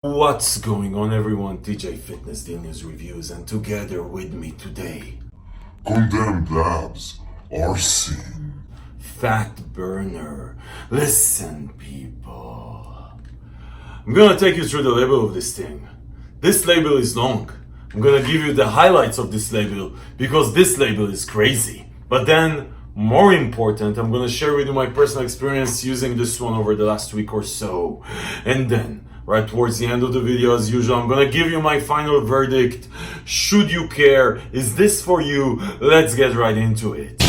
What's going on, everyone? TJ Fitness D News Reviews, and together with me today, Condemned Labz Arsyn. Fat Burner. Listen, people. I'm gonna take you through the label of this thing. This label is long. I'm gonna give you the highlights of this label because this label is crazy. But then, more important, I'm gonna share with you my personal experience using this one over the last week or so. And then, right towards the end of the video, as usual, I'm gonna give you my final verdict. Should you care? Is this for you? Let's get right into it.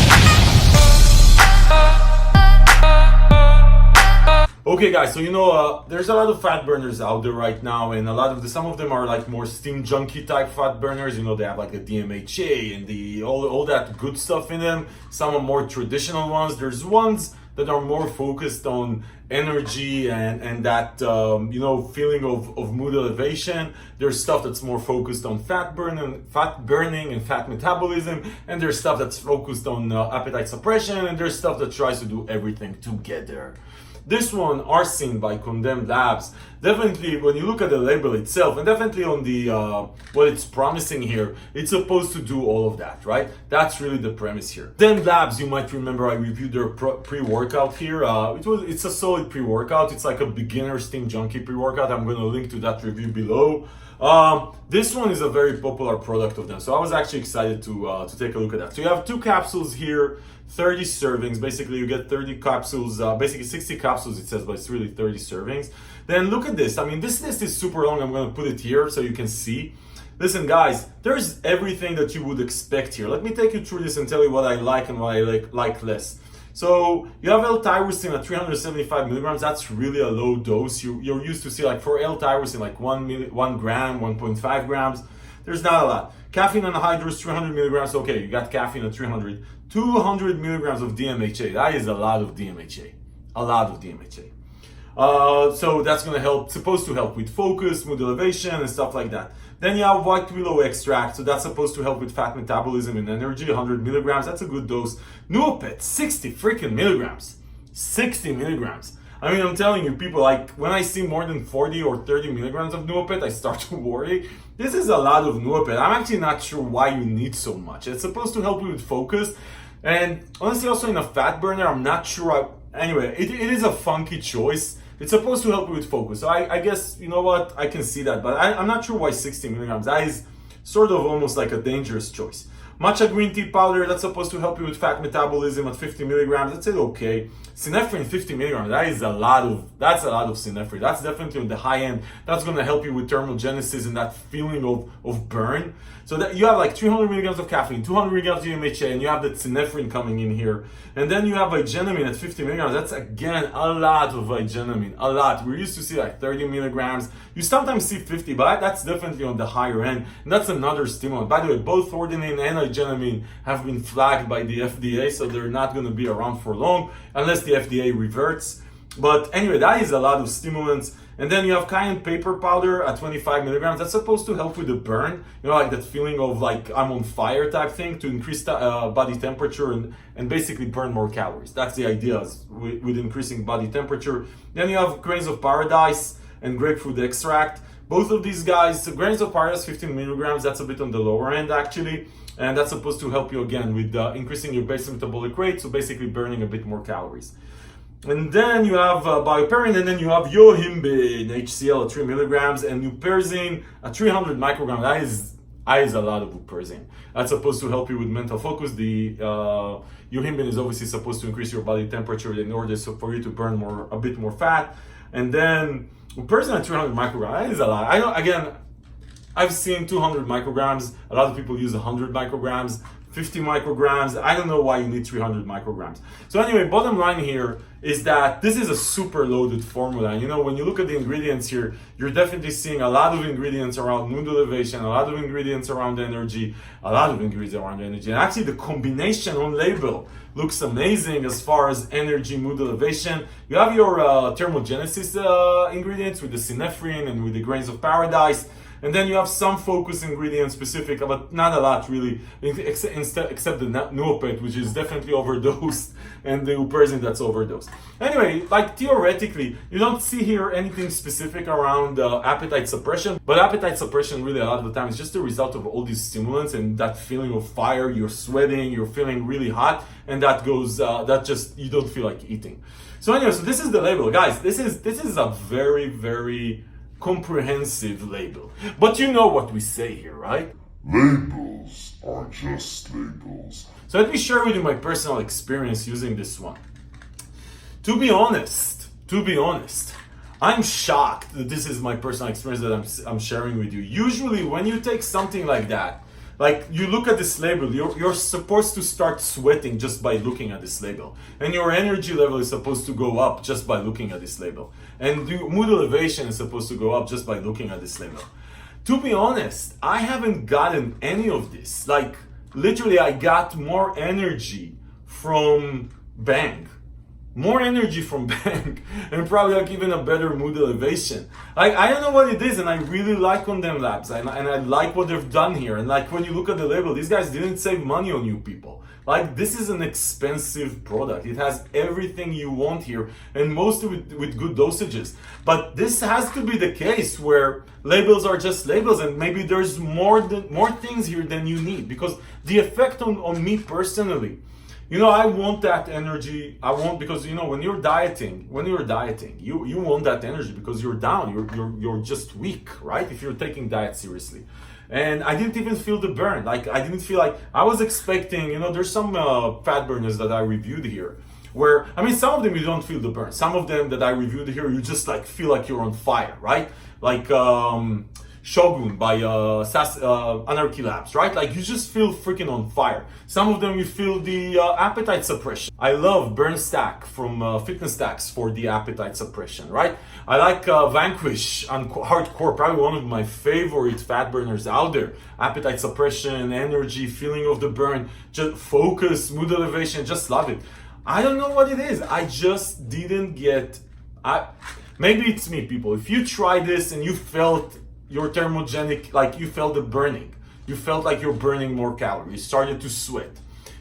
Okay, guys, so there's a lot of fat burners out there right now, and some of them are like more steam junkie type fat burners. They have like the DMHA and all that good stuff in them. Some are more traditional ones. There's ones that are more focused on energy and that feeling of mood elevation. There's stuff that's more focused on fat burning and fat metabolism, and there's stuff that's focused on appetite suppression, and there's stuff that tries to do everything together. This one, Arsyn by Condemned Labz, definitely when you look at the label itself, and definitely on the what it's promising here, it's supposed to do all of that, right? That's really the premise here. Condemned Labz, you might remember I reviewed their pre-workout here. It's a solid pre-workout. It's like a beginner steam junkie pre-workout. I'm going to link to that review below. This one is a very popular product of them, so I was actually excited to take a look at that. So you have 2 capsules here, 30 servings. Basically, you get 30 capsules, basically 60 capsules it says, but it's really 30 servings. Then look at this. I mean, this list is super long. I'm going to put it here so you can see. Listen, guys, there's everything that you would expect here. Let me take you through this and tell you what I like and what I like less. So you have L-tyrosine at 375 milligrams. That's really a low dose. You're used to see like for L-tyrosine like 1 gram, 1.5 grams. There's not a lot. Caffeine anhydrous 300 milligrams. Okay, you got caffeine at 300. 200 milligrams of DMHA. That is a lot of DMHA. A lot of DMHA. So that's going to help, supposed to help with focus, mood elevation, and stuff like that. Then you have white willow extract, so that's supposed to help with fat metabolism and energy, 100 milligrams. That's a good dose. Nuopet, 60 freaking milligrams. 60 milligrams. I mean, I'm telling you, people, like when I see more than 40 or 30 milligrams of Nuopet, I start to worry. This is a lot of Nuopet. I'm actually not sure why you need so much. It's supposed to help you with focus. And honestly, also in a fat burner, I'm not sure. Anyway, it is a funky choice. It's supposed to help you with focus. So I guess, you know what, I can see that. But I'm not sure why 60 milligrams. That is sort of almost like a dangerous choice. Matcha green tea powder, that's supposed to help you with fat metabolism at 50 milligrams. That's it, okay. Synephrine, 50 milligrams. That's a lot of synephrine. That's definitely on the high end. That's going to help you with thermogenesis and that feeling of burn. So that you have like 300 milligrams of caffeine, 200 milligrams of DMHA, and you have the synephrine coming in here. And then you have vigelamine at 50 milligrams. That's again a lot of vigelamine, a lot. We're used to see like 30 milligrams. You sometimes see 50, but that's definitely on the higher end. And that's another stimulant. By the way, both thordenine and vigelamine have been flagged by the FDA, so they're not going to be around for long unless the FDA reverts. But anyway, that is a lot of stimulants. And then you have cayenne pepper powder at 25 milligrams. That's supposed to help with the burn, like that feeling of like I'm on fire type thing, to increase body temperature and basically burn more calories. That's the idea with increasing body temperature. Then you have grains of paradise and grapefruit extract. Both of these guys, so grains of paradise 15 milligrams, that's a bit on the lower end actually. And that's supposed to help you again with increasing your base metabolic rate, so basically burning a bit more calories. And then you have bioperine, and then you have yohimbine HCl at 3 milligrams, and uperzine at 300 micrograms. That is a lot of uperzine. That's supposed to help you with mental focus. The yohimbine is obviously supposed to increase your body temperature in order for you to burn a bit more fat. And then uperzine at 300 micrograms. That is a lot. I know, again, I've seen 200 micrograms. A lot of people use 100 micrograms. 50 micrograms. I don't know why you need 300 micrograms. So anyway, bottom line here is that this is a super loaded formula. And when you look at the ingredients here, you're definitely seeing a lot of ingredients around mood elevation, a lot of ingredients around energy, a lot of ingredients around energy. And actually the combination on label looks amazing as far as energy, mood elevation. You have your thermogenesis ingredients with the synephrine and with the grains of paradise. And then you have some focus ingredient specific, but not a lot really, except the Nuopet, which is definitely overdosed, and the Uperzin that's overdosed. Anyway, like theoretically, you don't see here anything specific around appetite suppression, but appetite suppression really a lot of the time is just a result of all these stimulants and that feeling of fire. You're sweating, you're feeling really hot, and that goes, you don't feel like eating. So anyway, so this is the label, guys. This is a very, very comprehensive label. But you know what we say here, right? Labels are just labels. So let me share with you my personal experience using this one. To be honest, I'm shocked that this is my personal experience that I'm sharing with you. Usually when you take something like that, like you look at this label, you're supposed to start sweating just by looking at this label. And your energy level is supposed to go up just by looking at this label. And the mood elevation is supposed to go up just by looking at this label. To be honest, I haven't gotten any of this. Like literally I got more energy from Bang. More energy from Bang, and probably like even a better mood elevation. Like I don't know what it is, and I really like on them Labz, and I like what they've done here. And like when you look at the label, these guys didn't save money on you people. Like this is an expensive product. It has everything you want here, and most of it with good dosages. But this has to be the case where labels are just labels, and maybe there's more things here than you need, because the effect on me personally. You know, I want that energy. Because you know, when you're dieting, you want that energy because you're down. You're just weak, right? If you're taking diet seriously. And I didn't even feel the burn. Like I didn't feel like I was expecting. You know, there's some fat burners that I reviewed here, where I mean, some of them you don't feel the burn. Some of them that I reviewed here, you just like feel like you're on fire, right? Like Shogun by Anarchy Labs, right? Like you just feel freaking on fire. Some of them you feel the appetite suppression. I love Burn Stack from Fitness Stacks for the appetite suppression, right? I like Vanquish Hardcore, probably one of my favorite fat burners out there. Appetite suppression, energy, feeling of the burn, just focus, mood elevation, just love it. I don't know what it is. I just didn't get. Maybe it's me, people. If you try this and you felt your thermogenic, like you felt the burning. You felt like you're burning more calories. You started to sweat.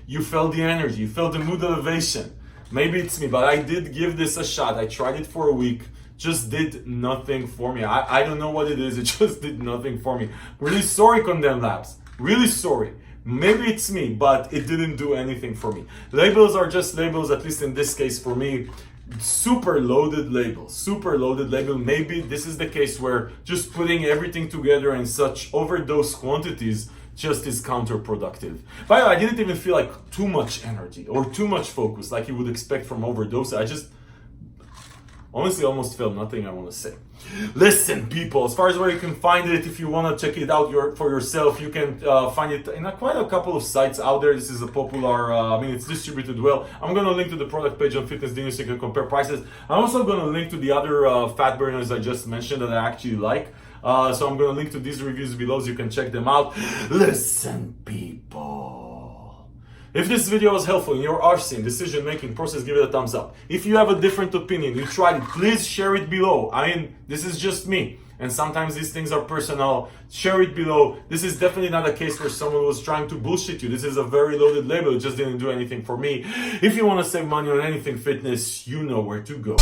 You felt the energy. You felt the mood elevation. Maybe it's me, but I did give this a shot. I tried it for a week. Just did nothing for me. I don't know what it is. It just did nothing for me. Really sorry, Condemn Labs. Really sorry. Maybe it's me, but it didn't do anything for me. Labels are just labels, at least in this case for me. Super loaded label. Maybe this is the case where just putting everything together in such overdose quantities just is counterproductive. By the way, I didn't even feel like too much energy or too much focus like you would expect from overdose. I just honestly almost felt nothing I want to say. Listen, people, as far as where you can find it, if you want to check it out for yourself, you can find it in quite a couple of sites out there. This is a popular, it's distributed well. I'm going to link to the product page on Fitness Genius so you can compare prices. I'm also going to link to the other fat burners I just mentioned that I actually like. So I'm going to link to these reviews below so you can check them out. Listen, people. If this video was helpful in your Arsyn decision-making process, give it a thumbs up. If you have a different opinion, you tried it, please share it below. I mean, this is just me. And sometimes these things are personal. Share it below. This is definitely not a case where someone was trying to bullshit you. This is a very loaded label. It just didn't do anything for me. If you want to save money on anything fitness, you know where to go.